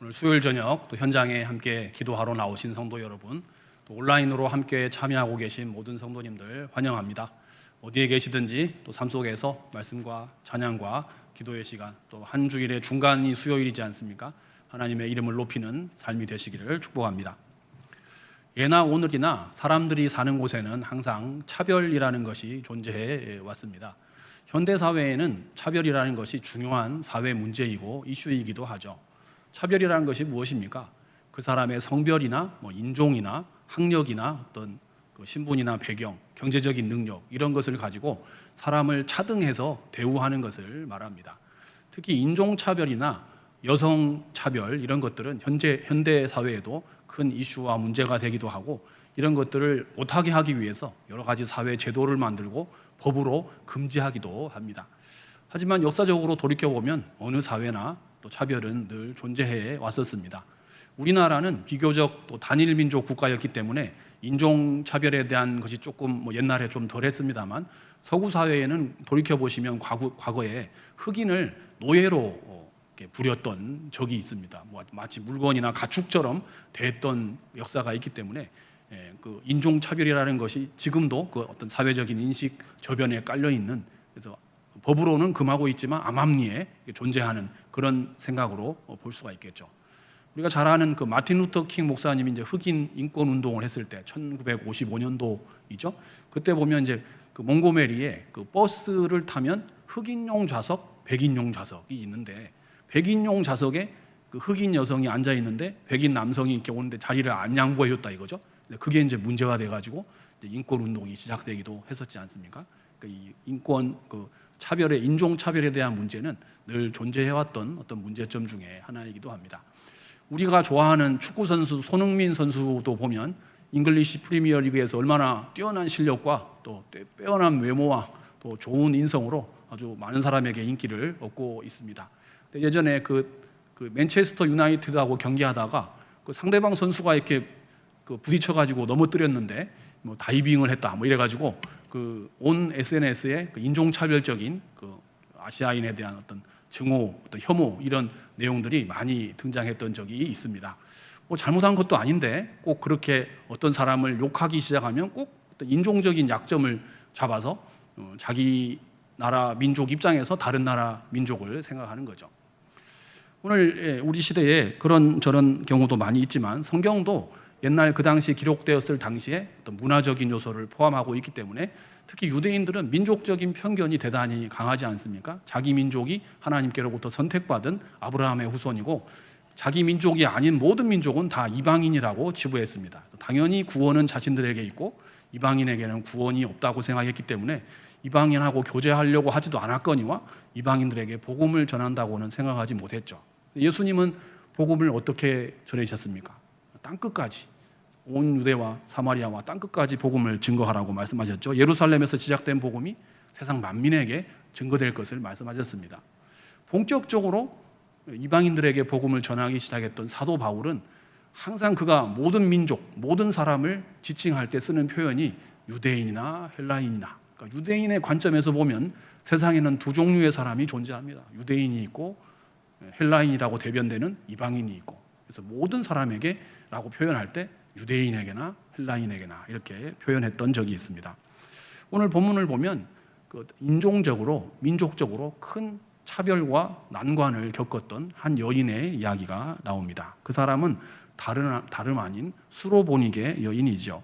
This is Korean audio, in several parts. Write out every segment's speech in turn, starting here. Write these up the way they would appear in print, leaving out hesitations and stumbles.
오늘 수요일 저녁 또 현장에 함께 기도하러 나오신 성도 여러분, 또 온라인으로 함께 참여하고 계신 모든 성도님들 환영합니다. 어디에 계시든지 또 삶 속에서 말씀과 찬양과 기도의 시간, 또 한 주일의 중간이 수요일이지 않습니까? 하나님의 이름을 높이는 삶이 되시기를 축복합니다. 예나 오늘이나 사람들이 사는 곳에는 항상 차별이라는 것이 존재해 왔습니다. 현대 사회에는 차별이라는 것이 중요한 사회 문제이고 이슈이기도 하죠. 차별이라는 것이 무엇입니까? 그 사람의 성별이나 인종이나 학력이나 어떤 그 신분이나 배경, 경제적인 능력 이런 것을 가지고 사람을 차등해서 대우하는 것을 말합니다. 특히 인종차별이나 여성차별 이런 것들은 현대 사회에도 큰 이슈와 문제가 되기도 하고, 이런 것들을 못하게 하기 위해서 여러 가지 사회 제도를 만들고 법으로 금지하기도 합니다. 하지만 역사적으로 돌이켜보면 어느 사회나 또 차별은 늘 존재해 왔었습니다. 우리나라는 비교적 또 단일 민족 국가였기 때문에 인종 차별에 대한 것이 조금 옛날에 좀 덜했습니다만, 서구 사회에는 돌이켜 보시면 과거에 흑인을 노예로 부렸던 적이 있습니다. 마치 물건이나 가축처럼 대했던 역사가 있기 때문에 그 인종 차별이라는 것이 지금도 그 어떤 사회적인 인식 저변에 깔려 있는, 그래서 법으로는 금하고 있지만 암암리에 존재하는 그런 생각으로 볼 수가 있겠죠. 우리가 잘 아는 그 마틴 루터 킹 목사님이 이제 흑인 인권 운동을 했을 때 1955년도이죠. 그때 보면 이제 그 몽고메리에 그 버스를 타면 흑인용 좌석, 백인용 좌석이 있는데, 백인용 좌석에 그 흑인 여성이 앉아 있는데 백인 남성이 이렇게 오는데 자리를 안 양보해 줬다 이거죠. 그게 이제 문제가 돼 가지고 인권 운동이 시작되기도 했었지 않습니까? 이 인권 차별의 인종 차별에 대한 문제는 늘 존재해왔던 어떤 문제점 중에 하나이기도 합니다. 우리가 좋아하는 축구 선수 손흥민 선수도 보면 잉글리시 프리미어 리그에서 얼마나 뛰어난 실력과 또 빼어난 외모와 또 좋은 인성으로 아주 많은 사람에게 인기를 얻고 있습니다. 예전에 그 맨체스터 유나이티드하고 경기하다가 그 상대방 선수가 이렇게 부딪혀가지고 넘어뜨렸는데 다이빙을 했다 이래가지고 그 온 SNS에 인종차별적인 아시아인에 대한 어떤 증오, 어떤 혐오 이런 내용들이 많이 등장했던 적이 있습니다. 잘못한 것도 아닌데 꼭 그렇게 어떤 사람을 욕하기 시작하면 꼭 어떤 인종적인 약점을 잡아서 자기 나라 민족 입장에서 다른 나라 민족을 생각하는 거죠. 오늘 우리 시대에 그런 저런 경우도 많이 있지만 성경도 옛날 그 당시 기록되었을 당시에 어떤 문화적인 요소를 포함하고 있기 때문에, 특히 유대인들은 민족적인 편견이 대단히 강하지 않습니까? 자기 민족이 하나님께로부터 선택받은 아브라함의 후손이고 자기 민족이 아닌 모든 민족은 다 이방인이라고 치부했습니다. 당연히 구원은 자신들에게 있고 이방인에게는 구원이 없다고 생각했기 때문에 이방인하고 교제하려고 하지도 않았거니와 이방인들에게 복음을 전한다고는 생각하지 못했죠. 예수님은 복음을 어떻게 전해주셨습니까? 땅끝까지, 온 유대와 사마리아와 땅끝까지 복음을 증거하라고 말씀하셨죠. 예루살렘에서 시작된 복음이 세상 만민에게 증거될 것을 말씀하셨습니다. 본격적으로 이방인들에게 복음을 전하기 시작했던 사도 바울은 항상 그가 모든 민족, 모든 사람을 지칭할 때 쓰는 표현이 유대인이나 헬라인이나, 그러니까 유대인의 관점에서 보면 세상에는 두 종류의 사람이 존재합니다. 유대인이 있고 헬라인이라고 대변되는 이방인이 있고, 그래서 모든 사람에게 라고 표현할 때 유대인에게나 헬라인에게나 이렇게 표현했던 적이 있습니다. 오늘 본문을 보면 인종적으로 민족적으로 큰 차별과 난관을 겪었던 한 여인의 이야기가 나옵니다. 그 사람은 다름 아닌 수로보니게 여인이죠.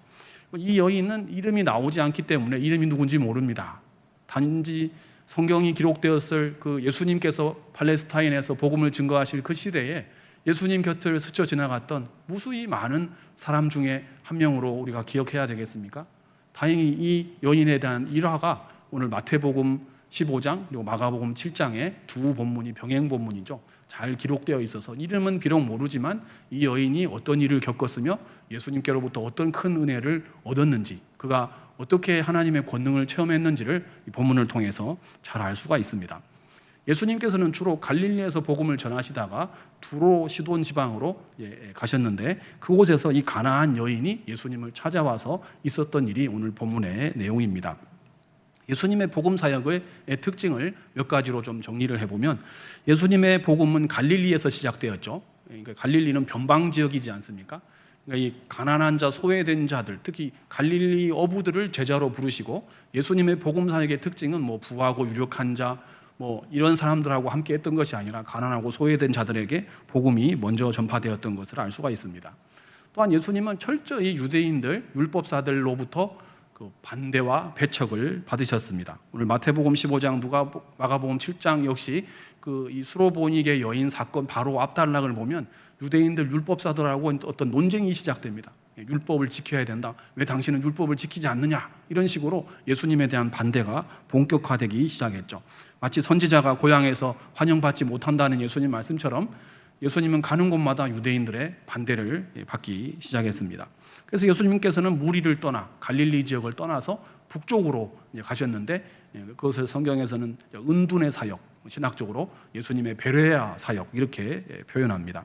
이 여인은 이름이 나오지 않기 때문에 이름이 누군지 모릅니다. 단지 성경이 기록되었을 그 예수님께서 팔레스타인에서 복음을 증거하실 그 시대에 예수님 곁을 스쳐 지나갔던 무수히 많은 사람 중에 한 명으로 우리가 기억해야 되겠습니까? 다행히 이 여인에 대한 일화가 오늘 마태복음 15장 그리고 마가복음 7장의 두 본문이 병행 본문이죠. 잘 기록되어 있어서 이름은 비록 모르지만 이 여인이 어떤 일을 겪었으며 예수님께로부터 어떤 큰 은혜를 얻었는지, 그가 어떻게 하나님의 권능을 체험했는지를 이 본문을 통해서 잘 알 수가 있습니다. 예수님께서는 주로 갈릴리에서 복음을 전하시다가 두로 시돈 지방으로 가셨는데, 그곳에서 이 가나안 여인이 예수님을 찾아와서 있었던 일이 오늘 본문의 내용입니다. 예수님의 복음 사역의 특징을 몇 가지로 좀 정리를 해보면, 예수님의 복음은 갈릴리에서 시작되었죠. 그러니까 갈릴리는 변방 지역이지 않습니까? 그러니까 이 가난한 자, 소외된 자들, 특히 갈릴리 어부들을 제자로 부르시고 예수님의 복음 사역의 특징은 뭐 부하고 유력한 자, 뭐 이런 사람들하고 함께 했던 것이 아니라 가난하고 소외된 자들에게 복음이 먼저 전파되었던 것을 알 수가 있습니다. 또한 예수님은 철저히 유대인들, 율법사들로부터 그 반대와 배척을 받으셨습니다. 오늘 마태복음 15장, 마가복음 7장 역시 이 수로보니게 여인 사건 바로 앞단락을 보면 유대인들 율법사들하고 어떤 논쟁이 시작됩니다. 율법을 지켜야 된다. 왜 당신은 율법을 지키지 않느냐? 이런 식으로 예수님에 대한 반대가 본격화되기 시작했죠. 마치 선지자가 고향에서 환영받지 못한다는 예수님 말씀처럼 예수님은 가는 곳마다 유대인들의 반대를 받기 시작했습니다. 그래서 예수님께서는 무리를 떠나 갈릴리 지역을 떠나서 북쪽으로 가셨는데 그것을 성경에서는 은둔의 사역, 신학적으로 예수님의 베레아 사역 이렇게 표현합니다.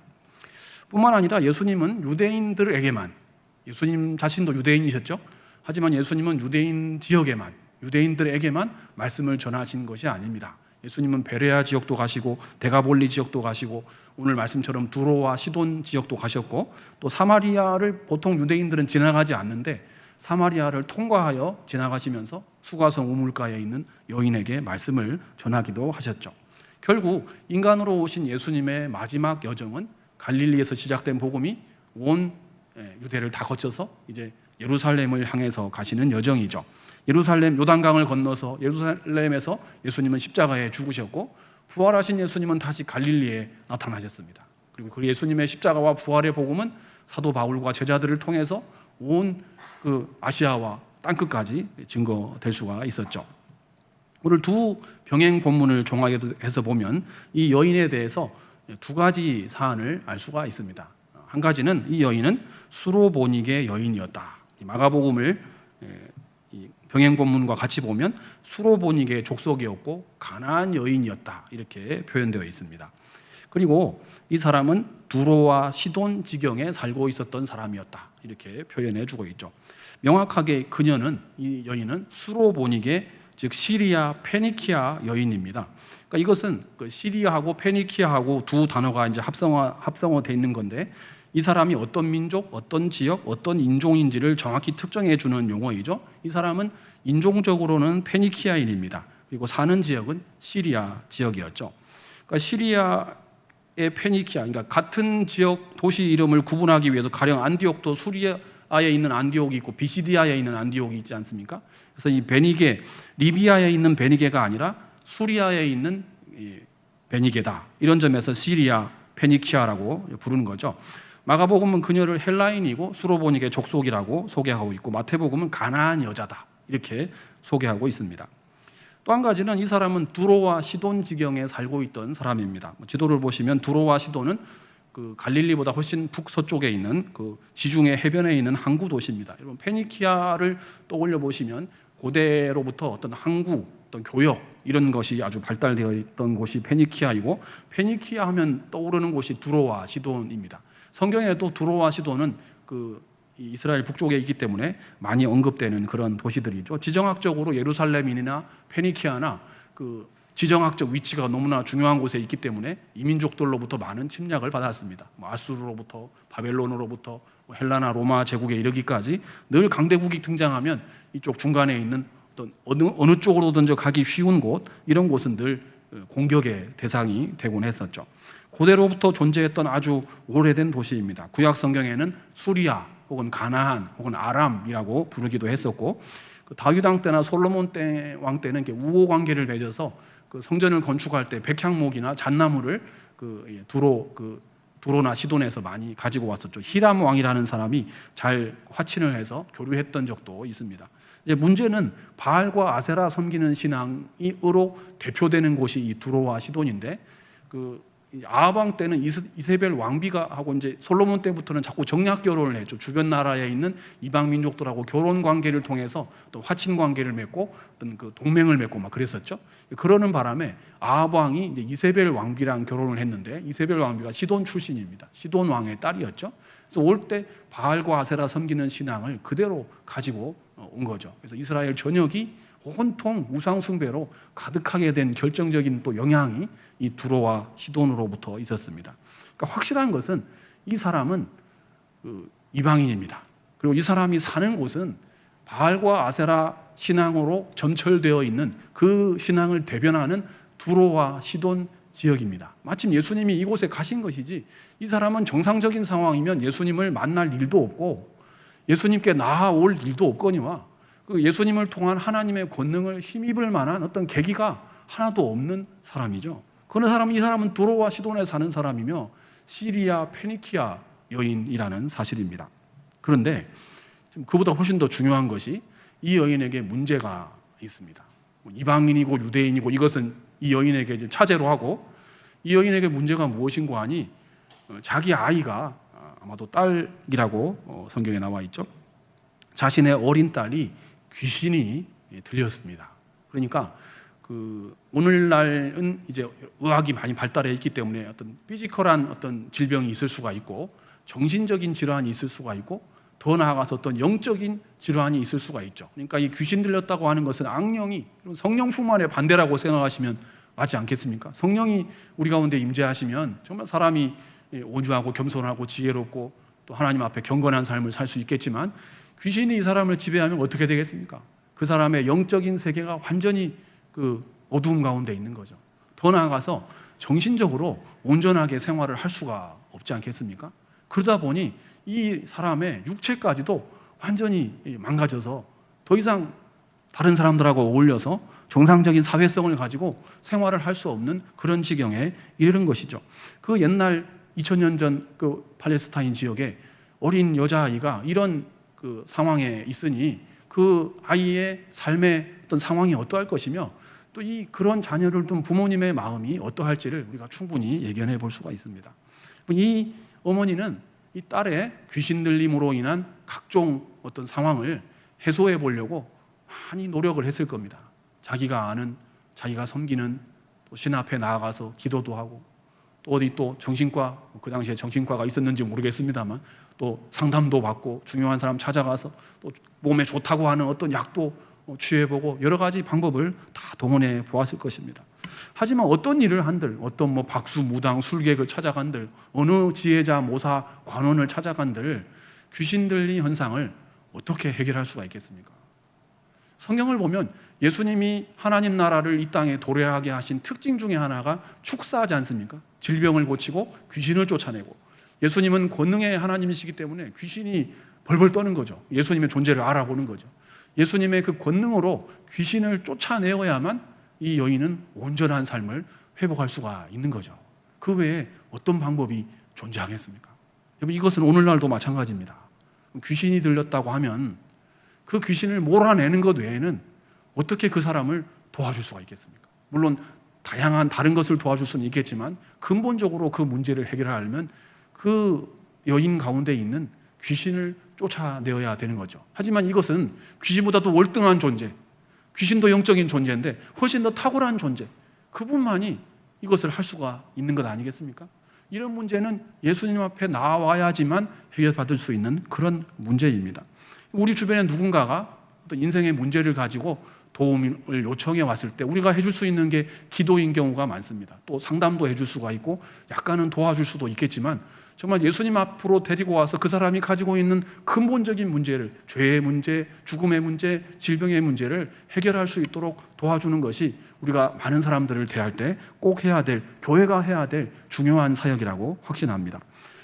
뿐만 아니라 예수님은 유대인들에게만, 예수님 자신도 유대인이셨죠. 하지만 예수님은 유대인 지역에만, 유대인들에게만 말씀을 전하신 것이 아닙니다. 예수님은 베레아 지역도 가시고 데가볼리 지역도 가시고 오늘 말씀처럼 두로와 시돈 지역도 가셨고 또 사마리아를 보통 유대인들은 지나가지 않는데 사마리아를 통과하여 지나가시면서 수가성 우물가에 있는 여인에게 말씀을 전하기도 하셨죠. 결국 인간으로 오신 예수님의 마지막 여정은 갈릴리에서 시작된 복음이 온 유대를 다 거쳐서 이제 예루살렘을 향해서 가시는 여정이죠. 예루살렘 요단강을 건너서 예루살렘에서 예수님은 십자가에 죽으셨고 부활하신 예수님은 다시 갈릴리에 나타나셨습니다. 그리고 그 예수님의 십자가와 부활의 복음은 사도 바울과 제자들을 통해서 온 아시아와 땅끝까지 증거될 수가 있었죠. 오늘 두 병행 본문을 종합해서 보면 이 여인에 대해서 두 가지 사안을 알 수가 있습니다. 한 가지는 이 여인은 수로보니게 여인이었다. 마가복음을 병행 본문과 같이 보면 수로보니게 족속이었고 가나안 여인이었다 이렇게 표현되어 있습니다. 그리고 이 사람은 두로와 시돈 지경에 살고 있었던 사람이었다 이렇게 표현해주고 있죠. 명확하게 이 여인은 수로보니게 즉 시리아 페니키아 여인입니다. 그러니까 이것은 시리아하고 페니키아하고 두 단어가 이제 합성어되어 있는 건데 이 사람이 어떤 민족, 어떤 지역, 어떤 인종인지를 정확히 특정해 주는 용어이죠. 이 사람은 인종적으로는 페니키아인입니다. 그리고 사는 지역은 시리아 지역이었죠. 그러니까 시리아의 페니키아, 그러니까 같은 지역 도시 이름을 구분하기 위해서 가령 안디옥도 수리아에 있는 안디옥이 있고 비시디아에 있는 안디옥이 있지 않습니까? 그래서 이 베니게, 리비아에 있는 베니게가 아니라 수리아에 있는 베니게다. 이런 점에서 시리아 페니키아라고 부르는 거죠. 마가복음은 그녀를 헬라인이고 수로보니게 족속이라고 소개하고 있고 마태복음은 가나안 여자다 이렇게 소개하고 있습니다. 또 한 가지는 이 사람은 두로와 시돈 지경에 살고 있던 사람입니다. 지도를 보시면 두로와 시돈은 갈릴리보다 훨씬 북서쪽에 있는 지중해 해변에 있는 항구 도시입니다. 여러분 페니키아를 떠올려 보시면 고대로부터 어떤 항구, 어떤 교역 이런 것이 아주 발달되어 있던 곳이 페니키아이고 페니키아 하면 떠오르는 곳이 두로와 시돈입니다. 성경에도 두로와 시돈은 이스라엘 북쪽에 있기 때문에 많이 언급되는 그런 도시들이죠. 지정학적으로 예루살렘이나 페니키아나 지정학적 위치가 너무나 중요한 곳에 있기 때문에 이민족들로부터 많은 침략을 받았습니다. 아수르로부터 바벨론으로부터 헬라나 로마 제국에 이르기까지 늘 강대국이 등장하면 이쪽 중간에 있는 어느 쪽으로든지 가기 쉬운 곳 이런 곳은 늘 공격의 대상이 되곤 했었죠. 고대로부터 존재했던 아주 오래된 도시입니다. 구약 성경에는 수리아 혹은 가나안 혹은 아람이라고 부르기도 했었고 다윗 왕 때나 솔로몬 왕 때는 우호 관계를 맺어서 성전을 건축할 때 백향목이나 잣나무를 두로나 시돈에서 많이 가지고 왔었죠. 히람 왕이라는 사람이 잘 화친을 해서 교류했던 적도 있습니다. 이제 문제는 바알과 아세라 섬기는 신앙이 으로 대표되는 곳이 이 두로와 시돈인데 아합 왕 때는 이세벨 왕비가 하고 이제 솔로몬 때부터는 자꾸 정략 결혼을 했죠. 주변 나라에 있는 이방 민족들하고 결혼 관계를 통해서 또 화친 관계를 맺고 어떤 동맹을 맺고 막 그랬었죠. 그러는 바람에 아합 왕이 이제 이세벨 왕비랑 결혼을 했는데 이세벨 왕비가 시돈 출신입니다. 시돈 왕의 딸이었죠. 그래서 올 때 바알과 아세라 섬기는 신앙을 그대로 가지고 온 거죠. 그래서 이스라엘 전역이 온통 우상 숭배로 가득하게 된 결정적인 또 영향이 이 두로와 시돈으로부터 있었습니다. 그러니까 확실한 것은 이 사람은 이방인입니다. 그리고 이 사람이 사는 곳은 바알과 아세라 신앙으로 점철되어 있는 그 신앙을 대변하는 두로와 시돈 지역입니다. 마침 예수님이 이곳에 가신 것이지, 이 사람은 정상적인 상황이면 예수님을 만날 일도 없고 예수님께 나아올 일도 없거니와 그 예수님을 통한 하나님의 권능을 힘입을 만한 어떤 계기가 하나도 없는 사람이죠. 이 사람은 두로와 시돈에 사는 사람이며 시리아 페니키아 여인이라는 사실입니다. 그런데 그보다 훨씬 더 중요한 것이 이 여인에게 문제가 있습니다. 이방인이고 유대인이고 이것은 이 여인에게 차제로 하고, 이 여인에게 문제가 무엇인고 하니 자기 아이가 아마도 딸이라고 성경에 나와 있죠. 자신의 어린 딸이 귀신이 들렸습니다. 그러니까 오늘날은 이제 의학이 많이 발달해 있기 때문에 어떤 피지컬한 어떤 질병이 있을 수가 있고 정신적인 질환이 있을 수가 있고 더 나아가서 어떤 영적인 질환이 있을 수가 있죠. 그러니까 이 귀신 들렸다고 하는 것은 악령이, 성령 충만의 반대라고 생각하시면 맞지 않겠습니까? 성령이 우리 가운데 임재하시면 정말 사람이 온유하고 겸손하고 지혜롭고 또 하나님 앞에 경건한 삶을 살 수 있겠지만, 귀신이 이 사람을 지배하면 어떻게 되겠습니까? 그 사람의 영적인 세계가 완전히 어두움 가운데 있는 거죠. 더 나아가서 정신적으로 온전하게 생활을 할 수가 없지 않겠습니까? 그러다 보니 이 사람의 육체까지도 완전히 망가져서 더 이상 다른 사람들하고 어울려서 정상적인 사회성을 가지고 생활을 할 수 없는 그런 지경에 이르는 것이죠. 그 옛날 2000년 전 팔레스타인 지역에 어린 여자아이가 이런 상황에 있으니 그 아이의 삶의 어떤 상황이 어떠할 것이며 또 그런 자녀를 둔 부모님의 마음이 어떠할지를 우리가 충분히 예견해 볼 수가 있습니다. 이 어머니는 이 딸의 귀신 들림으로 인한 각종 어떤 상황을 해소해 보려고 많이 노력을 했을 겁니다. 자기가 아는, 자기가 섬기는 또 신 앞에 나아가서 기도도 하고 또 어디 또 정신과, 그 당시에 정신과가 있었는지 모르겠습니다만 또 상담도 받고 중요한 사람 찾아가서 또 몸에 좋다고 하는 어떤 약도 취해보고 여러 가지 방법을 다 동원해 보았을 것입니다. 하지만 어떤 일을 한들, 어떤 박수, 무당, 술객을 찾아간들, 어느 지혜자, 모사, 관원을 찾아간들 귀신 들린 현상을 어떻게 해결할 수가 있겠습니까? 성경을 보면 예수님이 하나님 나라를 이 땅에 도래하게 하신 특징 중에 하나가 축사하지 않습니까? 질병을 고치고 귀신을 쫓아내고, 예수님은 권능의 하나님이시기 때문에 귀신이 벌벌 떠는 거죠. 예수님의 존재를 알아보는 거죠. 예수님의 그 권능으로 귀신을 쫓아내어야만 이 여인은 온전한 삶을 회복할 수가 있는 거죠. 그 외에 어떤 방법이 존재하겠습니까? 여러분, 이것은 오늘날도 마찬가지입니다. 귀신이 들렸다고 하면 그 귀신을 몰아내는 것 외에는 어떻게 그 사람을 도와줄 수가 있겠습니까? 물론 다양한 다른 것을 도와줄 수는 있겠지만 근본적으로 그 문제를 해결하려면 그 여인 가운데 있는 귀신을 쫓아내어야 되는 거죠. 하지만 이것은 귀신보다도 월등한 존재, 귀신도 영적인 존재인데 훨씬 더 탁월한 존재, 그분만이 이것을 할 수가 있는 것 아니겠습니까? 이런 문제는 예수님 앞에 나와야지만 해결받을 수 있는 그런 문제입니다. 우리 주변에 누군가가 어떤 인생의 문제를 가지고 도움을 요청해 왔을 때 우리가 해줄 수 있는 게 기도인 경우가 많습니다. 또 상담도 해줄 수가 있고 약간은 도와줄 수도 있겠지만 정말 예수님 앞으로 데리고 와서 그 사람이 가지고 있는 근본적인 문제를, 죄의 문제, 죽음의 문제, 질병의 문제를 해결할 수 있도록 도와주는 것이 우리가 많은 사람들을 대할 때 꼭 해야 될, 교회가 해야 될 중요한 사역이라고 확신합니다.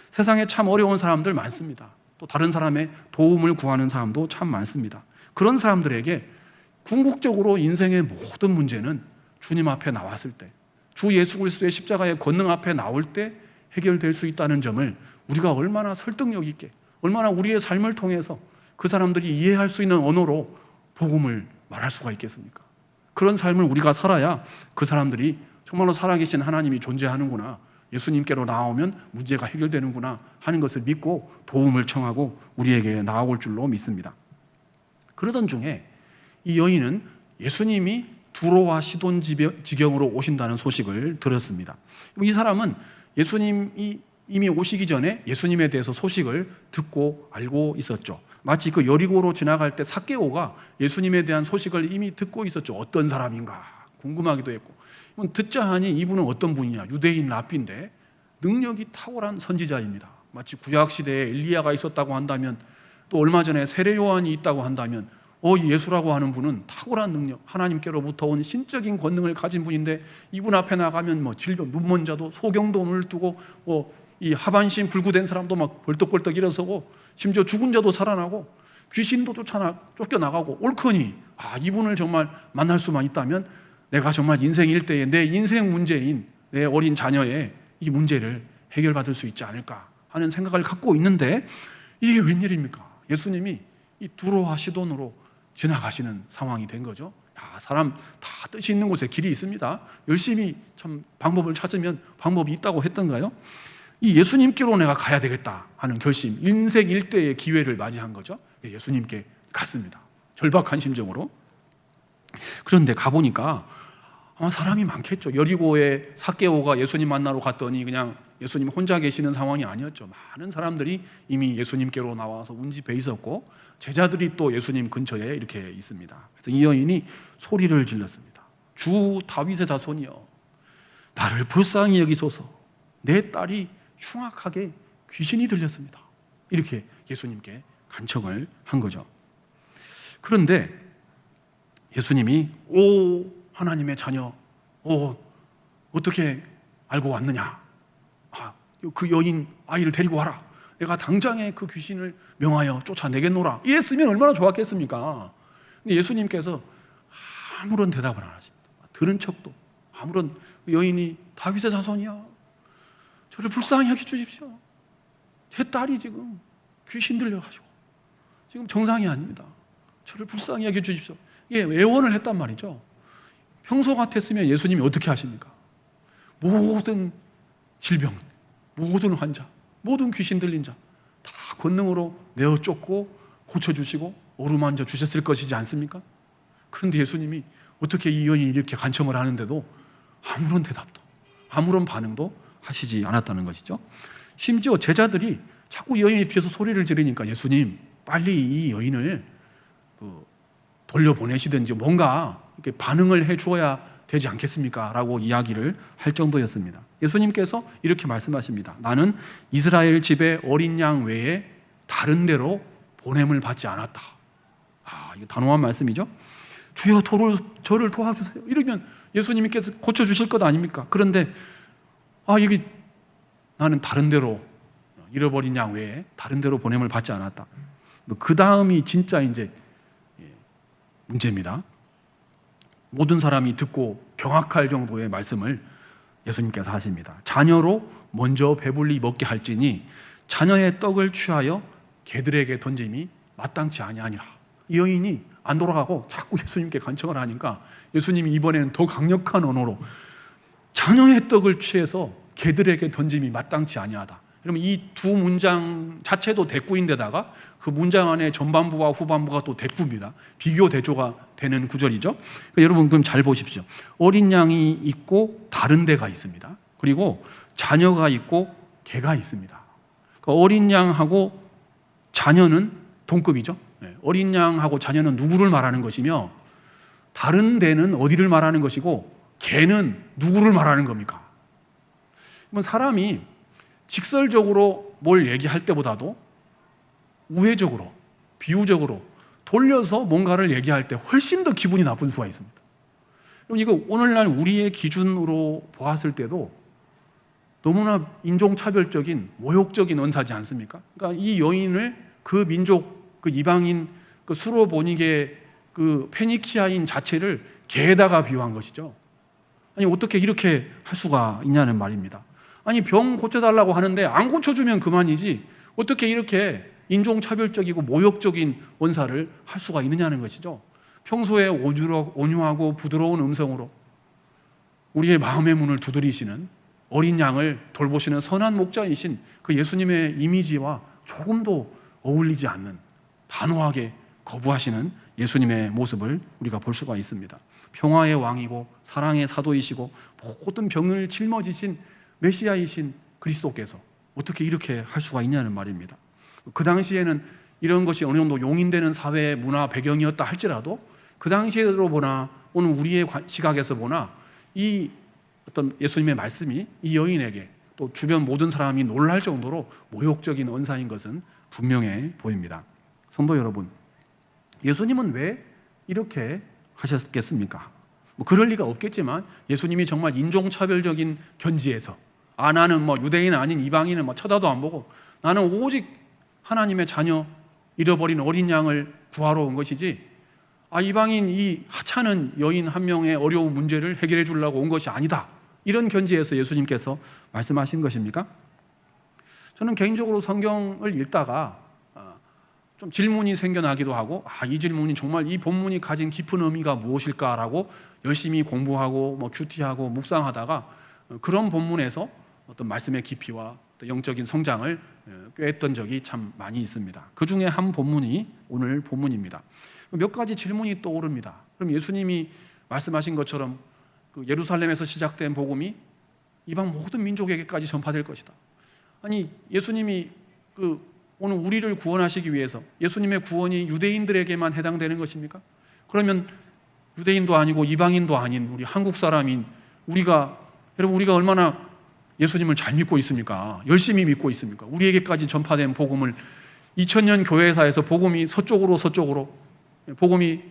세상에 참 어려운 사람들 많습니다. 또 다른 사람의 도움을 구하는 사람도 참 많습니다. 그런 사람들에게 궁극적으로 인생의 모든 문제는 주님 앞에 나왔을 때, 주 예수 그리스도의 십자가의 권능 앞에 나올 때 해결될 수 있다는 점을 우리가 얼마나 설득력 있게, 얼마나 우리의 삶을 통해서 그 사람들이 이해할 수 있는 언어로 복음을 말할 수가 있겠습니까? 그런 삶을 우리가 살아야 그 사람들이 정말로 살아계신 하나님이 존재하는구나, 예수님께로 나오면 문제가 해결되는구나 하는 것을 믿고 도움을 청하고 우리에게 나아올 줄로 믿습니다. 그러던 중에 이 여인은 예수님이 두로와 시돈 지경으로 오신다는 소식을 들었습니다. 이 사람은 예수님이 이미 오시기 전에 예수님에 대해서 소식을 듣고 알고 있었죠. 마치 그 여리고로 지나갈 때 삭개오가 예수님에 대한 소식을 이미 듣고 있었죠. 어떤 사람인가 궁금하기도 했고, 듣자 하니 이분은 어떤 분이냐, 유대인 랍비인데 능력이 탁월한 선지자입니다. 마치 구약 시대에 엘리야가 있었다고 한다면, 또 얼마 전에 세례 요한이 있다고 한다면, 예수라고 하는 분은 탁월한 능력, 하나님께로부터 온 신적인 권능을 가진 분인데, 이분 앞에 나가면 질병, 눈먼 자도 소경도 눈을 뜨고, 이 하반신 불구된 사람도 막 벌떡벌떡 일어서고, 심지어 죽은 자도 살아나고, 귀신도 쫓겨나가고, 옳거니 이분을 정말 만날 수만 있다면 내가 정말 인생 일대에 내 인생 문제인 내 어린 자녀의 이 문제를 해결받을 수 있지 않을까 하는 생각을 갖고 있는데, 이게 웬일입니까? 예수님이 이 두로와 시돈으로 지나가시는 상황이 된 거죠. 사람 다 뜻이 있는 곳에 길이 있습니다. 열심히 참 방법을 찾으면 방법이 있다고 했던가요? 이 예수님께로 내가 가야 되겠다 하는 결심, 인생 일대의 기회를 맞이한 거죠. 예수님께 갔습니다. 절박한 심정으로. 그런데 가보니까 아마 사람이 많겠죠. 여리고에 삭개오가 예수님 만나러 갔더니 그냥 예수님 혼자 계시는 상황이 아니었죠. 많은 사람들이 이미 예수님께로 나와서 운집해 있었고, 제자들이 또 예수님 근처에 이렇게 있습니다. 그래서 이 여인이 소리를 질렀습니다. 주 다윗의 자손이여, 나를 불쌍히 여기소서. 내 딸이 흉악하게 귀신이 들렸습니다. 이렇게 예수님께 간청을 한 거죠. 그런데 예수님이 하나님의 자녀, 어떻게 알고 왔느냐? 그 여인 아이를 데리고 와라. 내가 당장에 그 귀신을 명하여 쫓아내겠노라. 이랬으면 얼마나 좋았겠습니까? 근데 예수님께서 아무런 대답을 안 하십니다. 들은 척도. 아무런, 그 여인이 다윗의 자손이야, 저를 불쌍히 여겨 주십시오. 제 딸이 지금 귀신 들려가지고 지금 정상이 아닙니다. 저를 불쌍히 여겨 주십시오. 이게 애원을 했단 말이죠. 평소 같았으면 예수님이 어떻게 하십니까? 모든 질병, 모든 환자, 모든 귀신 들린 자 다 권능으로 내어 쫓고 고쳐주시고 어루만져 주셨을 것이지 않습니까? 그런데 예수님이 어떻게 이 여인이 이렇게 간청을 하는데도 아무런 대답도, 아무런 반응도 하시지 않았다는 것이죠. 심지어 제자들이 자꾸 이 여인이 뒤에서 소리를 지르니까, 예수님 빨리 이 여인을 돌려보내시든지 뭔가 이렇게 반응을 해주어야 되지 않겠습니까? 라고 이야기를 할 정도였습니다. 예수님께서 이렇게 말씀하십니다. 나는 이스라엘 집에 어린 양 외에 다른 데로 보냄을 받지 않았다. 이거 단호한 말씀이죠. 주여 저를 도와주세요. 이러면 예수님께서 고쳐주실 것 아닙니까? 그런데 이게 나는 다른 데로, 잃어버린 양 외에 다른 데로 보냄을 받지 않았다. 그 다음이 진짜 이제 문제입니다. 모든 사람이 듣고 경악할 정도의 말씀을 예수님께서 하십니다. 자녀로 먼저 배불리 먹게 할지니 자녀의 떡을 취하여 개들에게 던짐이 마땅치 아니하니라. 이 여인이 안 돌아가고 자꾸 예수님께 간청을 하니까 예수님이 이번에는 더 강력한 언어로 자녀의 떡을 취해서 개들에게 던짐이 마땅치 아니하다. 그러면 이 두 문장 자체도 대꾸인데다가 그 문장 안에 전반부와 후반부가 또 대꾸입니다. 비교 대조가 되는 구절이죠. 그러니까 여러분 그럼 잘 보십시오. 어린 양이 있고 다른 데가 있습니다. 그리고 자녀가 있고 개가 있습니다. 그러니까 어린 양하고 자녀는 동급이죠. 어린 양하고 자녀는 누구를 말하는 것이며, 다른 데는 어디를 말하는 것이고, 개는 누구를 말하는 겁니까? 그러면 사람이 직설적으로 뭘 얘기할 때보다도 우회적으로, 비유적으로 돌려서 뭔가를 얘기할 때 훨씬 더 기분이 나쁜 수가 있습니다. 그럼 이거 오늘날 우리의 기준으로 보았을 때도 너무나 인종차별적인 모욕적인 언사지 않습니까? 그러니까 이 여인을 그 민족, 그 이방인, 그 수로보니게 그 페니키아인 자체를 개에다가 비유한 것이죠. 아니 어떻게 이렇게 할 수가 있냐는 말입니다. 아니 병 고쳐달라고 하는데 안 고쳐주면 그만이지 어떻게 이렇게 인종차별적이고 모욕적인 언사를 할 수가 있느냐는 것이죠. 평소에 온유하고 부드러운 음성으로 우리의 마음의 문을 두드리시는, 어린 양을 돌보시는 선한 목자이신 그 예수님의 이미지와 조금도 어울리지 않는, 단호하게 거부하시는 예수님의 모습을 우리가 볼 수가 있습니다. 평화의 왕이고 사랑의 사도이시고 모든 병을 짊어지신 메시아이신 그리스도께서 어떻게 이렇게 할 수가 있냐는 말입니다. 그 당시에는 이런 것이 어느 정도 용인되는 사회 문화 배경이었다 할지라도 그 당시로 보나 오늘 우리의 시각에서 보나 이 어떤 예수님의 말씀이 이 여인에게 또 주변 모든 사람이 놀랄 정도로 모욕적인 언사인 것은 분명해 보입니다. 성도 여러분, 예수님은 왜 이렇게 하셨겠습니까? 뭐 그럴 리가 없겠지만 예수님이 정말 인종차별적인 견지에서 나는 유대인 아닌 이방인은 쳐다도 안 보고 나는 오직 하나님의 자녀 잃어버린 어린 양을 구하러 온 것이지 이방인 이 하찮은 여인 한 명의 어려운 문제를 해결해 주려고 온 것이 아니다. 이런 견지에서 예수님께서 말씀하신 것입니까? 저는 개인적으로 성경을 읽다가 좀 질문이 생겨나기도 하고 이 질문이 정말 이 본문이 가진 깊은 의미가 무엇일까라고 열심히 공부하고 큐티하고 묵상하다가 그런 본문에서 어떤 말씀의 깊이와 영적인 성장을 꾀했던 적이 참 많이 있습니다. 그 중에 한 본문이 오늘 본문입니다. 몇 가지 질문이 떠오릅니다. 그럼 예수님이 말씀하신 것처럼 그 예루살렘에서 시작된 복음이 이방 모든 민족에게까지 전파될 것이다. 아니 예수님이 오늘 우리를 구원하시기 위해서 예수님의 구원이 유대인들에게만 해당되는 것입니까? 그러면 유대인도 아니고 이방인도 아닌 우리 한국 사람인 여러분 우리가 얼마나 예수님을 잘 믿고 있습니까? 열심히 믿고 있습니까? 우리에게까지 전파된 복음을 2000년 교회사에서 복음이 서쪽으로 복음이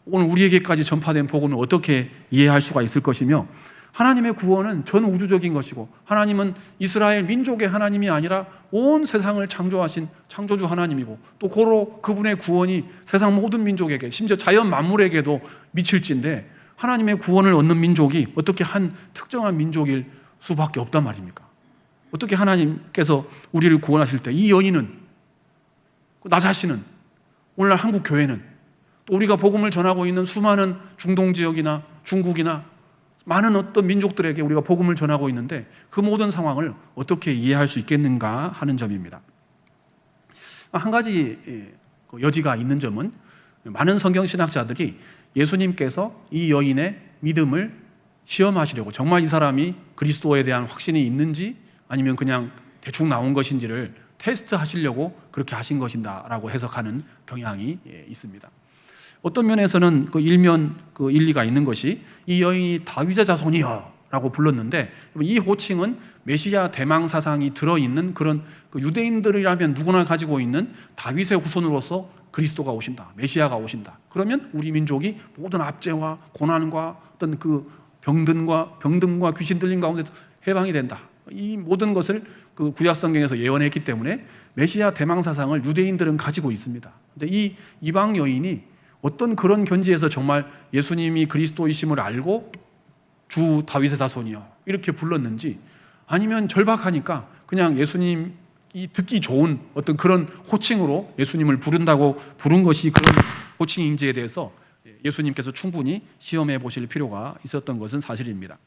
오늘 우리에게까지 전파된 복음을 어떻게 이해할 수가 있을 것이며 하나님의 구원은 전 우주적인 것이고 하나님은 이스라엘 민족의 하나님이 아니라 온 세상을 창조하신 창조주 하나님이고 또 고로 그분의 구원이 세상 모든 민족에게 심지어 자연 만물에게도 미칠진데 하나님의 구원을 얻는 민족이 어떻게 한 특정한 민족일 수밖에 없단 말입니까? 어떻게 하나님께서 우리를 구원하실 때 이 여인은 나 자신은 오늘날 한국 교회는 또 우리가 복음을 전하고 있는 수많은 중동 지역이나 중국이나 많은 어떤 민족들에게 우리가 복음을 전하고 있는데 그 모든 상황을 어떻게 이해할 수 있겠는가 하는 점입니다. 한 가지 여지가 있는 점은 많은 성경신학자들이 예수님께서 이 여인의 믿음을 시험하시려고 정말 이 사람이 그리스도에 대한 확신이 있는지 아니면 그냥 대충 나온 것인지를 테스트하시려고 그렇게 하신 것이다라고 해석하는 경향이 있습니다. 어떤 면에서는 일리가 있는 것이 이 여인이 다윗의 자손이여 라고 불렀는데 이 호칭은 메시아 대망 사상이 들어있는 그런 유대인들이라면 누구나 가지고 있는 다윗의 후손으로서 그리스도가 오신다, 메시아가 오신다. 그러면 우리 민족이 모든 압제와 고난과 어떤 병든과 귀신 들림 가운데서 해방이 된다. 이 모든 것을 구약 성경에서 예언했기 때문에 메시아 대망 사상을 유대인들은 가지고 있습니다. 근데 이 이방 여인이 어떤 그런 견지에서 정말 예수님이 그리스도이심을 알고 주 다윗의 자손이여 이렇게 불렀는지 아니면 절박하니까 그냥 예수님이 듣기 좋은 어떤 그런 호칭으로 예수님을 부른 것이 그런 호칭인지에 대해서 예수님께서 충분히 시험해 보실 필요가 있었던 것은 사실입니다.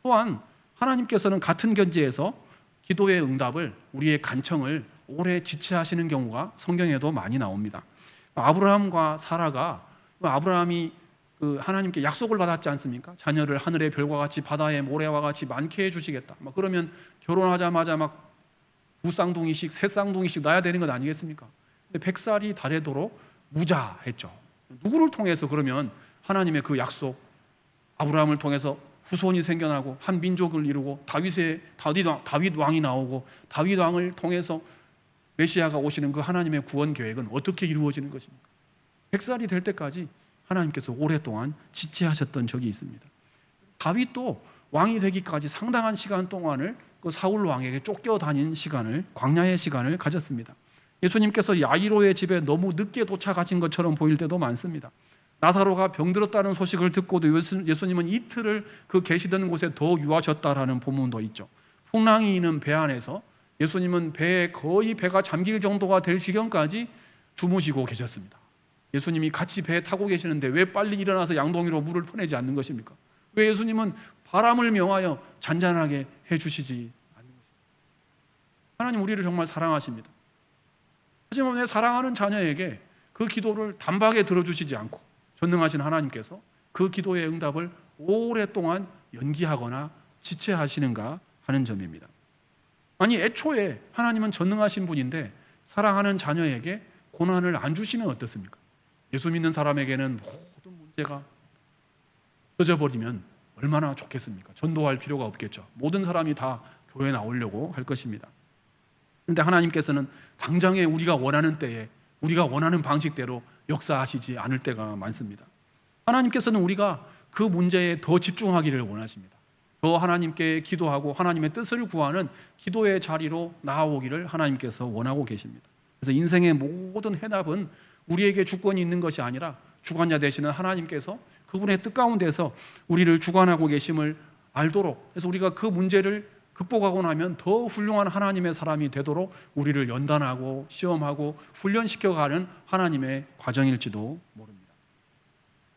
또한 하나님께서는 같은 견지에서 기도의 응답을 우리의 간청을 오래 지체하시는 경우가 성경에도 많이 나옵니다. 아브라함과 사라가 아브라함이 하나님께 약속을 받았지 않습니까? 자녀를 하늘의 별과 같이 바다의 모래와 같이 많게 해주시겠다. 그러면 결혼하자마자 두 쌍둥이씩 세 쌍둥이씩 낳아야 되는 것 아니겠습니까? 근데 100살이 다되도록 무자했죠. 누구를 통해서 그러면 하나님의 그 약속 아브라함을 통해서 후손이 생겨나고 한 민족을 이루고 다윗 왕이 나오고 다윗 왕을 통해서 메시아가 오시는 그 하나님의 구원 계획은 어떻게 이루어지는 것입니까? 100살이 될 때까지 하나님께서 오랫동안 지체하셨던 적이 있습니다. 다윗도 왕이 되기까지 상당한 시간 동안을 그 사울 왕에게 쫓겨다닌 시간을 광야의 시간을 가졌습니다. 예수님께서 야이로의 집에 너무 늦게 도착하신 것처럼 보일 때도 많습니다. 나사로가 병들었다는 소식을 듣고도 예수님은 이틀을 그 계시던 곳에 더 유하셨다라는 본문도 있죠. 풍랑이 있는 배 안에서 예수님은 거의 배가 잠길 정도가 될 지경까지 주무시고 계셨습니다. 예수님이 같이 배에 타고 계시는데 왜 빨리 일어나서 양동이로 물을 퍼내지 않는 것입니까? 왜 예수님은 바람을 명하여 잔잔하게 해주시지 않는 것입니까? 하나님 우리를 정말 사랑하십니다. 하지만 왜 사랑하는 자녀에게 그 기도를 단박에 들어주시지 않고 전능하신 하나님께서 그 기도의 응답을 오랫동안 연기하거나 지체하시는가 하는 점입니다. 아니 애초에 하나님은 전능하신 분인데 사랑하는 자녀에게 고난을 안 주시면 어떻습니까? 예수 믿는 사람에게는 모든 문제가 터져버리면 얼마나 좋겠습니까? 전도할 필요가 없겠죠. 모든 사람이 다 교회 나오려고 할 것입니다. 그런데 하나님께서는 당장에 우리가 원하는 때에 우리가 원하는 방식대로 역사하시지 않을 때가 많습니다. 하나님께서는 우리가 그 문제에 더 집중하기를 원하십니다. 더 하나님께 기도하고 하나님의 뜻을 구하는 기도의 자리로 나아오기를 하나님께서 원하고 계십니다. 그래서 인생의 모든 해답은 우리에게 주권이 있는 것이 아니라 주관자 되시는 하나님께서 그분의 뜻 가운데서 우리를 주관하고 계심을 알도록, 그래서 우리가 그 문제를 극복하고 나면 더 훌륭한 하나님의 사람이 되도록 우리를 연단하고 시험하고 훈련시켜가는 하나님의 과정일지도 모릅니다.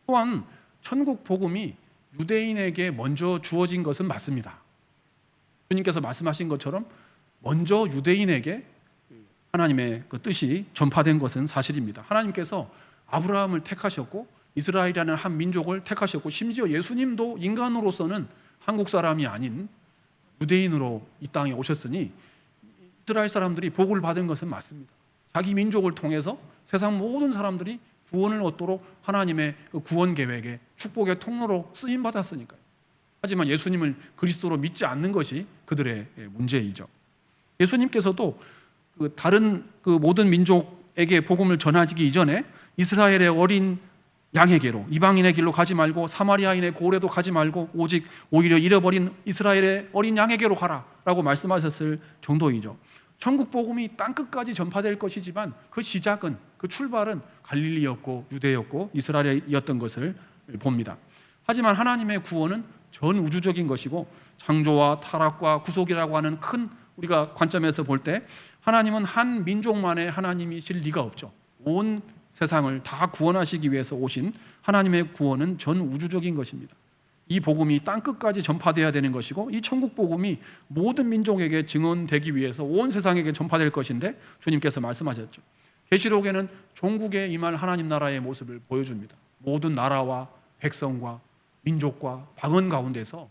또한 천국 복음이 유대인에게 먼저 주어진 것은 맞습니다. 주님께서 말씀하신 것처럼 먼저 유대인에게 하나님의 그 뜻이 전파된 것은 사실입니다. 하나님께서 아브라함을 택하셨고 이스라엘이라는 한 민족을 택하셨고 심지어 예수님도 인간으로서는 한국 사람이 아닌 유대인으로 이 땅에 오셨으니 이스라엘 사람들이 복을 받은 것은 맞습니다. 자기 민족을 통해서 세상 모든 사람들이 구원을 얻도록 하나님의 구원 계획에 축복의 통로로 쓰임 받았으니까요. 하지만 예수님을 그리스도로 믿지 않는 것이 그들의 문제이죠. 예수님께서도 다른 모든 민족에게 복음을 전하기 이전에 이스라엘의 어린 양에게로, 이방인의 길로 가지 말고 사마리아인의 고래도 가지 말고 오직 오히려 잃어버린 이스라엘의 어린 양에게로 가라라고 말씀하셨을 정도이죠. 천국 복음이 땅끝까지 전파될 것이지만 그 시작은, 그 출발은 갈릴리였고 유대였고 이스라엘이었던 것을 봅니다. 하지만 하나님의 구원은 전 우주적인 것이고 창조와 타락과 구속이라고 하는 큰 우리가 관점에서 볼 때 하나님은 한 민족만의 하나님이실 리가 없죠. 온 세상을 다 구원하시기 위해서 오신 하나님의 구원은 전 우주적인 것입니다. 이 복음이 땅끝까지 전파되어야 되는 것이고 이 천국 복음이 모든 민족에게 증언되기 위해서 온 세상에게 전파될 것인데 주님께서 말씀하셨죠. 계시록에는 종국에 임할 하나님 나라의 모습을 보여줍니다. 모든 나라와 백성과 민족과 방언 가운데서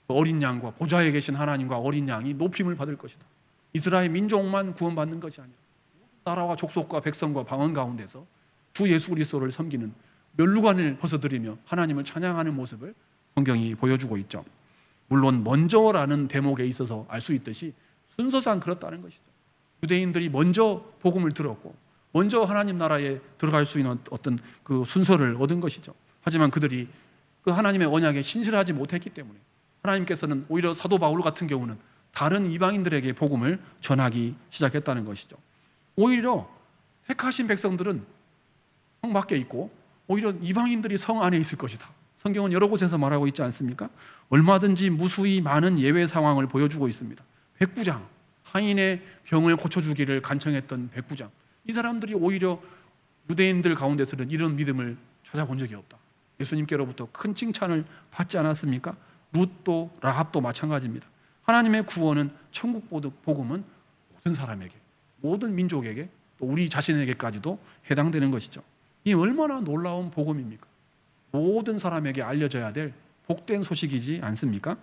어린 양과 보좌에 계신 하나님과 어린 양이 높임을 받을 것이다. 이스라엘 민족만 구원받는 것이 아니라 나라와 족속과 백성과 방언 가운데서 주 예수 그리스도를 섬기는 멸루관을 벗어들이며 하나님을 찬양하는 모습을 성경이 보여주고 있죠. 물론 먼저라는 대목에 있어서 알 수 있듯이 순서상 그렇다는 것이죠. 유대인들이 먼저 복음을 들었고 먼저 하나님 나라에 들어갈 수 있는 어떤 그 순서를 얻은 것이죠. 하지만 그들이 그 하나님의 언약에 신실하지 못했기 때문에 하나님께서는 오히려 사도 바울 같은 경우는 다른 이방인들에게 복음을 전하기 시작했다는 것이죠. 오히려 택하신 백성들은 성 밖에 있고 오히려 이방인들이 성 안에 있을 것이다. 성경은 여러 곳에서 말하고 있지 않습니까? 얼마든지 무수히 많은 예외 상황을 보여주고 있습니다. 백부장, 하인의 병을 고쳐주기를 간청했던 백부장, 이 사람들이 오히려 유대인들 가운데서는 이런 믿음을 찾아본 적이 없다. 예수님께로부터 큰 칭찬을 받지 않았습니까? 룻도 라합도 마찬가지입니다. 하나님의 구원은 천국 복음은 모든 사람에게, 모든 민족에게, 또 우리 자신에게까지도 해당되는 것이죠. 이 얼마나 놀라운 복음입니까? 모든 사람에게 알려져야 될 복된 소식이지 않습니까?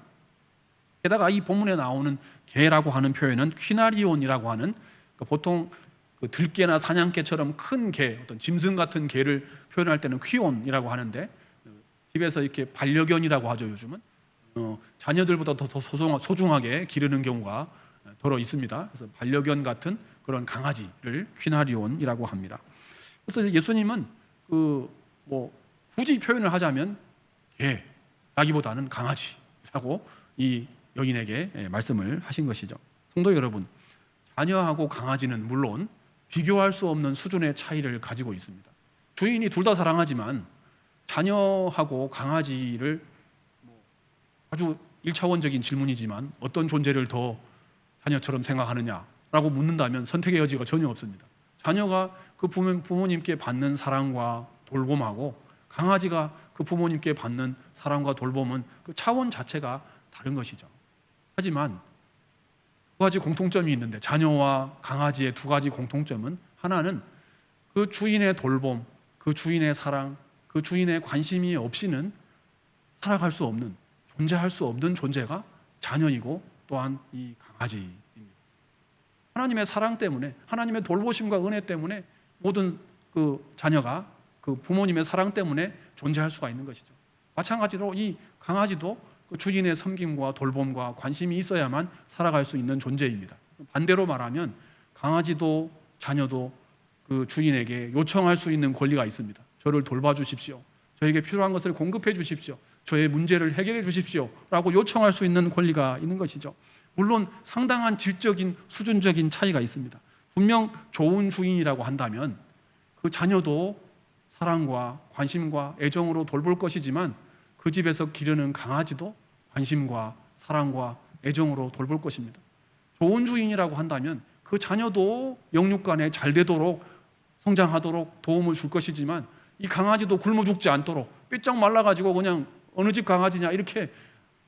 게다가 이 본문에 나오는 개라고 하는 표현은 퀴나리온이라고 하는 보통 들개나 사냥개처럼 큰 개, 어떤 짐승 같은 개를 표현할 때는 퀴온이라고 하는데 집에서 이렇게 반려견이라고 하죠. 요즘은 자녀들보다 더 소중하게 기르는 경우가 더러 있습니다. 그래서 반려견 같은 그런 강아지를 퀴나리온이라고 합니다. 그래서 예수님은 굳이 표현을 하자면 개라기보다는 강아지라고 이 여인에게 말씀을 하신 것이죠. 성도 여러분, 자녀하고 강아지는 물론 비교할 수 없는 수준의 차이를 가지고 있습니다. 주인이 둘 다 사랑하지만 자녀하고 강아지를 아주 1차원적인 질문이지만 어떤 존재를 더 자녀처럼 생각하느냐라고 묻는다면 선택의 여지가 전혀 없습니다. 자녀가 그 부모님께 받는 사랑과 돌봄하고 강아지가 그 부모님께 받는 사랑과 돌봄은 그 차원 자체가 다른 것이죠. 하지만 두 가지 공통점이 있는데 자녀와 강아지의 두 가지 공통점은 하나는 그 주인의 돌봄, 그 주인의 사랑, 그 주인의 관심이 없이는 살아갈 수 없는, 존재할 수 없는 존재가 자녀이고 또한 이 강아지입니다. 하나님의 사랑 때문에, 하나님의 돌보심과 은혜 때문에 모든 그 자녀가 그 부모님의 사랑 때문에 존재할 수가 있는 것이죠. 마찬가지로 이 강아지도 그 주인의 섬김과 돌봄과 관심이 있어야만 살아갈 수 있는 존재입니다. 반대로 말하면 강아지도 자녀도 그 주인에게 요청할 수 있는 권리가 있습니다. 저를 돌봐주십시오. 저에게 필요한 것을 공급해 주십시오. 저의 문제를 해결해 주십시오. 라고 요청할 수 있는 권리가 있는 것이죠. 물론 상당한 질적인 수준적인 차이가 있습니다. 분명 좋은 주인이라고 한다면 그 자녀도 사랑과 관심과 애정으로 돌볼 것이지만 그 집에서 기르는 강아지도 관심과 사랑과 애정으로 돌볼 것입니다. 좋은 주인이라고 한다면 그 자녀도 영육간에 잘 되도록 성장하도록 도움을 줄 것이지만 이 강아지도 굶어 죽지 않도록 삐쩍 말라가지고 그냥 어느 집 강아지냐 이렇게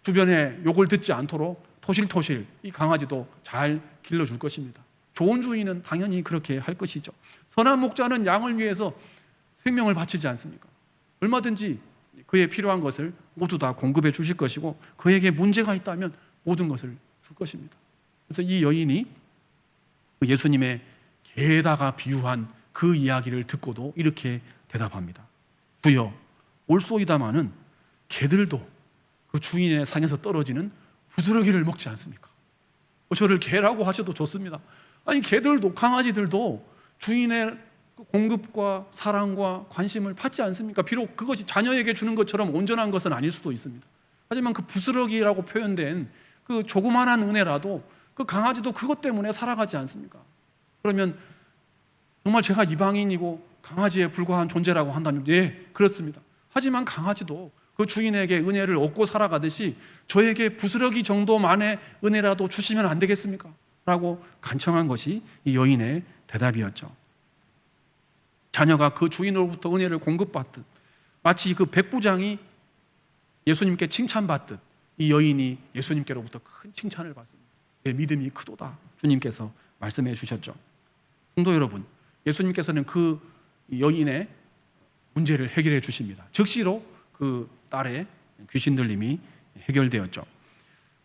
주변에 욕을 듣지 않도록 토실토실 이 강아지도 잘 길러줄 것입니다. 좋은 주인은 당연히 그렇게 할 것이죠. 선한 목자는 양을 위해서 생명을 바치지 않습니까? 얼마든지 그에 필요한 것을 모두 다 공급해 주실 것이고 그에게 문제가 있다면 모든 것을 줄 것입니다. 그래서 이 여인이 예수님의 개에다가 비유한 그 이야기를 듣고도 이렇게 대답합니다. 주여, 올소이다마는 개들도 그 주인의 상에서 떨어지는 부스러기를 먹지 않습니까? 저를 개라고 하셔도 좋습니다. 아니 개들도 강아지들도 주인의 공급과 사랑과 관심을 받지 않습니까? 비록 그것이 자녀에게 주는 것처럼 온전한 것은 아닐 수도 있습니다. 하지만 그 부스러기라고 표현된 그 조그만한 은혜라도 그 강아지도 그것 때문에 살아가지 않습니까? 그러면 정말 제가 이방인이고 강아지에 불과한 존재라고 한다면 예, 그렇습니다. 하지만 강아지도 그 주인에게 은혜를 얻고 살아가듯이 저에게 부스러기 정도만의 은혜라도 주시면 안 되겠습니까? 라고 간청한 것이 이 여인의 대답이었죠. 자녀가 그 주인으로부터 은혜를 공급받듯 마치 그 백부장이 예수님께 칭찬받듯 이 여인이 예수님께로부터 큰 칭찬을 받습니다. 내 믿음이 크도다 주님께서 말씀해 주셨죠. 성도 여러분, 예수님께서는 그 여인의 문제를 해결해 주십니다. 즉시로 그 딸의 귀신 들림이 해결되었죠.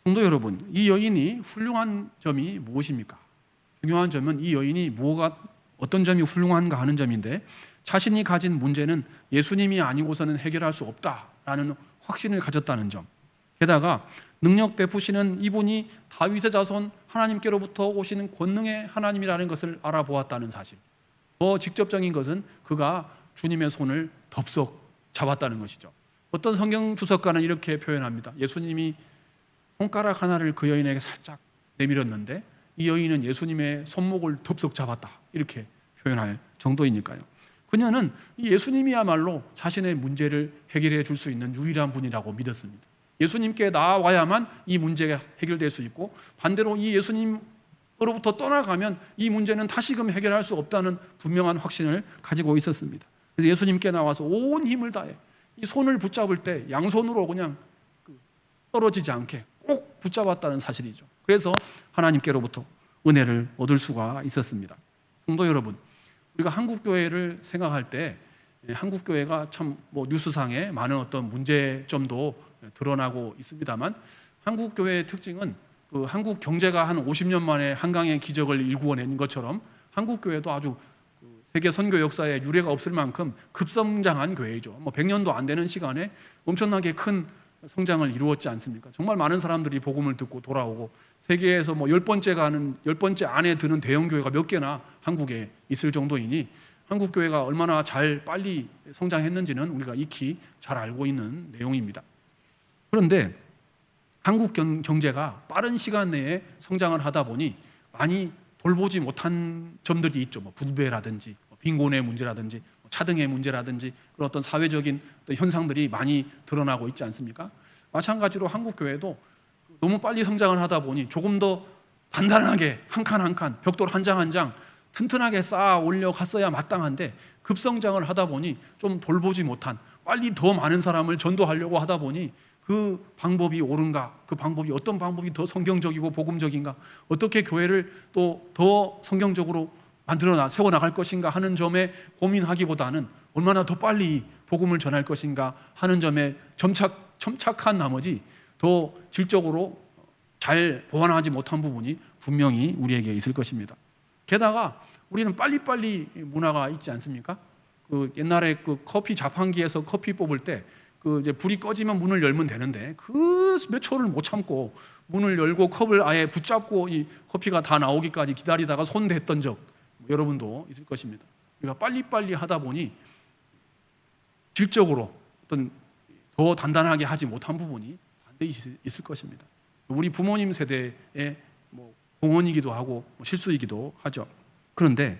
성도 여러분, 이 여인이 훌륭한 점이 무엇입니까? 중요한 점은 이 여인이 어떤 점이 훌륭한가 하는 점인데 자신이 가진 문제는 예수님이 아니고서는 해결할 수 없다라는 확신을 가졌다는 점, 게다가 능력 베푸시는 이분이 다윗의 자손 하나님께로부터 오시는 권능의 하나님이라는 것을 알아보았다는 사실, 더 직접적인 것은 그가 주님의 손을 덥석 잡았다는 것이죠. 어떤 성경 주석가는 이렇게 표현합니다. 예수님이 손가락 하나를 그 여인에게 살짝 내밀었는데 이 여인은 예수님의 손목을 덥석 잡았다, 이렇게 표현할 정도이니까요. 그녀는 이 예수님이야말로 자신의 문제를 해결해 줄 수 있는 유일한 분이라고 믿었습니다. 예수님께 나와야만 이 문제가 해결될 수 있고 반대로 이 예수님으로부터 떠나가면 이 문제는 다시금 해결할 수 없다는 분명한 확신을 가지고 있었습니다. 그래서 예수님께 나와서 온 힘을 다해 이 손을 붙잡을 때 양손으로 그냥 떨어지지 않게 꼭 붙잡았다는 사실이죠. 그래서 하나님께로부터 은혜를 얻을 수가 있었습니다. 성도 여러분, 우리가 한국교회를 생각할 때 한국교회가 참 뉴스상에 많은 어떤 문제점도 드러나고 있습니다만 한국교회의 특징은 그 한국 경제가 한 50년 만에 한강의 기적을 일구어낸 것처럼 한국교회도 아주 세계 선교 역사에 유례가 없을 만큼 급성장한 교회이죠. 100년도 안 되는 시간에 엄청나게 큰 성장을 이루었지 않습니까? 정말 많은 사람들이 복음을 듣고 돌아오고 세계에서 10번째 안에 드는 대형 교회가 몇 개나 한국에 있을 정도이니 한국 교회가 얼마나 빨리 성장했는지는 우리가 익히 잘 알고 있는 내용입니다. 그런데 한국 경제가 빠른 시간 내에 성장을 하다 보니 많이 돌보지 못한 점들이 있죠. 부패라든지 빈곤의 문제라든지 차등의 문제라든지 그런 어떤 사회적인 어떤 현상들이 많이 드러나고 있지 않습니까? 마찬가지로 한국 교회도 너무 빨리 성장을 하다 보니 조금 더 단단하게 한 칸 한 칸 벽돌 한 장 한 장 튼튼하게 쌓아 올려갔어야 마땅한데 급성장을 하다 보니 좀 돌보지 못한, 빨리 더 많은 사람을 전도하려고 하다 보니 그 방법이 옳은가, 그 방법이 어떤 방법이 더 성경적이고 복음적인가, 어떻게 교회를 또 더 성경적으로 세워 나갈 것인가 하는 점에 고민하기보다는 얼마나 더 빨리 복음을 전할 것인가 하는 점에 첨착한 나머지 더 질적으로 잘 보완하지 못한 부분이 분명히 우리에게 있을 것입니다. 게다가 우리는 빨리빨리 문화가 있지 않습니까? 그 옛날에 그 커피 자판기에서 커피 뽑을 때 그 이제 불이 꺼지면 문을 열면 되는데 그 몇 초를 못 참고 문을 열고 컵을 아예 붙잡고 이 커피가 다 나오기까지 기다리다가 손 댔던 적 여러분도 있을 것입니다. 우리가 빨리빨리 하다 보니 질적으로 어떤 더 단단하게 하지 못한 부분이 반드시 있을 것입니다. 우리 부모님 세대의 뭐 공헌이기도 하고 뭐 실수이기도 하죠. 그런데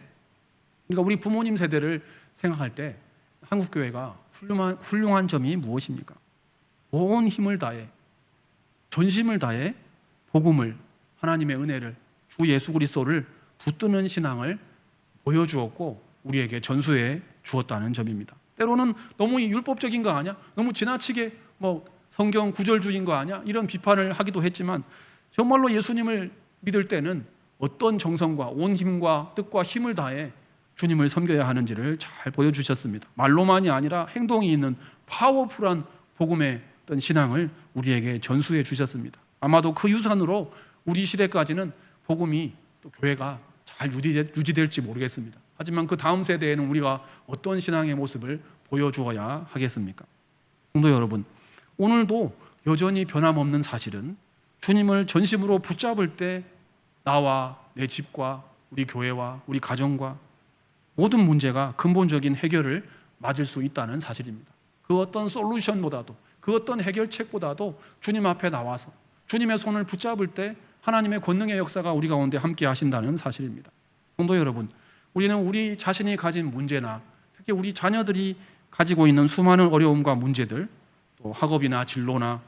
그러니까 우리 부모님 세대를 생각할 때 한국 교회가 훌륭한 점이 무엇입니까? 온 힘을 다해 전심을 다해 복음을 하나님의 은혜를 주 예수 그리스도를 붙드는 신앙을 보여주었고 우리에게 전수해 주었다는 점입니다. 때로는 너무 율법적인 거 아니야? 너무 지나치게 뭐 성경 구절주의인 거 아니야? 이런 비판을 하기도 했지만 정말로 예수님을 믿을 때는 어떤 정성과 온 힘과 뜻과 힘을 다해 주님을 섬겨야 하는지를 잘 보여주셨습니다. 말로만이 아니라 행동이 있는 파워풀한 복음의 어떤 신앙을 우리에게 전수해 주셨습니다. 아마도 그 유산으로 우리 시대까지는 복음이 또 교회가 잘 유지될지 모르겠습니다. 하지만 그 다음 세대에는 우리가 어떤 신앙의 모습을 보여주어야 하겠습니까? 성도 여러분, 오늘도 여전히 변함없는 사실은 주님을 전심으로 붙잡을 때 나와 내 집과 우리 교회와 우리 가정과 모든 문제가 근본적인 해결을 맞을 수 있다는 사실입니다. 그 어떤 솔루션보다도 그 어떤 해결책보다도 주님 앞에 나와서 주님의 손을 붙잡을 때 하나님의 권능의 역사가 우리 가운데 함께 하신다는 사실입니다. 성도 여러분, 우리는 우리 자신이 가진 문제나 특히 우리 자녀들이 가지고 있는 수많은 어려움과 문제들, 또 학업이나 진로나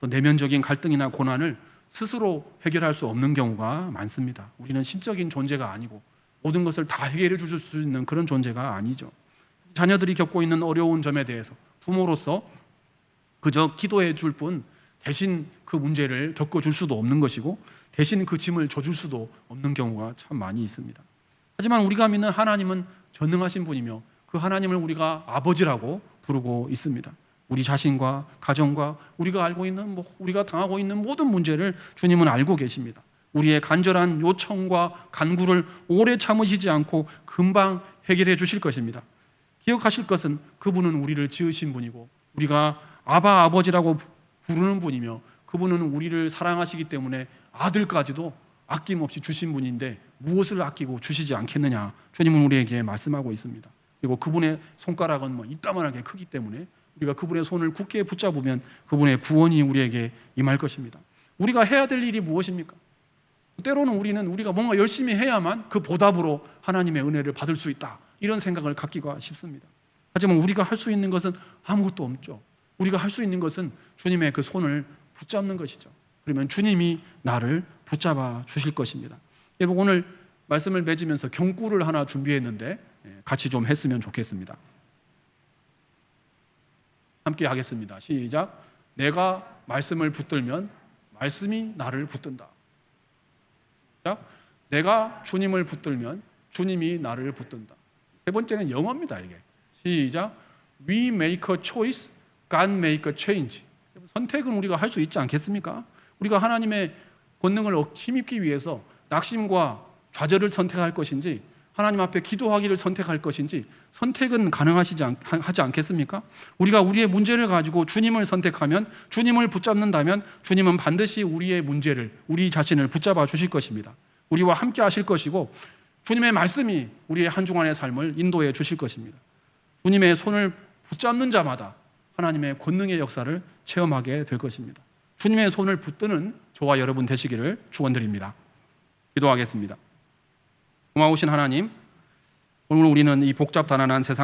또 내면적인 갈등이나 고난을 스스로 해결할 수 없는 경우가 많습니다. 우리는 신적인 존재가 아니고 모든 것을 다 해결해 주실 수 있는 그런 존재가 아니죠. 자녀들이 겪고 있는 어려운 점에 대해서 부모로서 그저 기도해 줄 뿐 대신 그 문제를 겪어줄 수도 없는 것이고 대신 그 짐을 져줄 수도 없는 경우가 참 많이 있습니다. 하지만 우리가 믿는 하나님은 전능하신 분이며 그 하나님을 우리가 아버지라고 부르고 있습니다. 우리 자신과 가정과 우리가 알고 있는 우리가 당하고 있는 모든 문제를 주님은 알고 계십니다. 우리의 간절한 요청과 간구를 오래 참으시지 않고 금방 해결해 주실 것입니다. 기억하실 것은 그분은 우리를 지으신 분이고 우리가 아바 아버지라고 부르는 분이며 그분은 우리를 사랑하시기 때문에 아들까지도 아낌없이 주신 분인데 무엇을 아끼고 주시지 않겠느냐 주님은 우리에게 말씀하고 있습니다. 그리고 그분의 손가락은 이따만하게 크기 때문에 우리가 그분의 손을 굳게 붙잡으면 그분의 구원이 우리에게 임할 것입니다. 우리가 해야 될 일이 무엇입니까? 때로는 우리가 뭔가 열심히 해야만 그 보답으로 하나님의 은혜를 받을 수 있다 이런 생각을 갖기가 쉽습니다. 하지만 우리가 할 수 있는 것은 아무것도 없죠. 우리가 할 수 있는 것은 주님의 그 손을 붙잡는 것이죠. 그러면 주님이 나를 붙잡아 주실 것입니다. 여러분 오늘 말씀을 맺으면서 경구를 하나 준비했는데 같이 좀 했으면 좋겠습니다. 함께 하겠습니다. 시작. 내가 말씀을 붙들면 말씀이 나를 붙든다. 내가 주님을 붙들면 주님이 나를 붙든다. 세 번째는 영어입니다. 이게 시작. We make a choice, God make a change. 선택은 우리가 할 수 있지 않겠습니까? 우리가 하나님의 권능을 힘입기 위해서 낙심과 좌절을 선택할 것인지 하나님 앞에 기도하기를 선택할 것인지 선택은 하지 않겠습니까? 우리가 우리의 문제를 가지고 주님을 선택하면 주님을 붙잡는다면 주님은 반드시 우리의 문제를 우리 자신을 붙잡아 주실 것입니다. 우리와 함께 하실 것이고 주님의 말씀이 우리의 한 주간의 삶을 인도해 주실 것입니다. 주님의 손을 붙잡는 자마다 하나님의 권능의 역사를 체험하게 될 것입니다. 주님의 손을 붙드는 저와 여러분 되시기를 축원드립니다. 기도하겠습니다. 고마우신 하나님, 오늘 우리는 이 복잡다단한 세상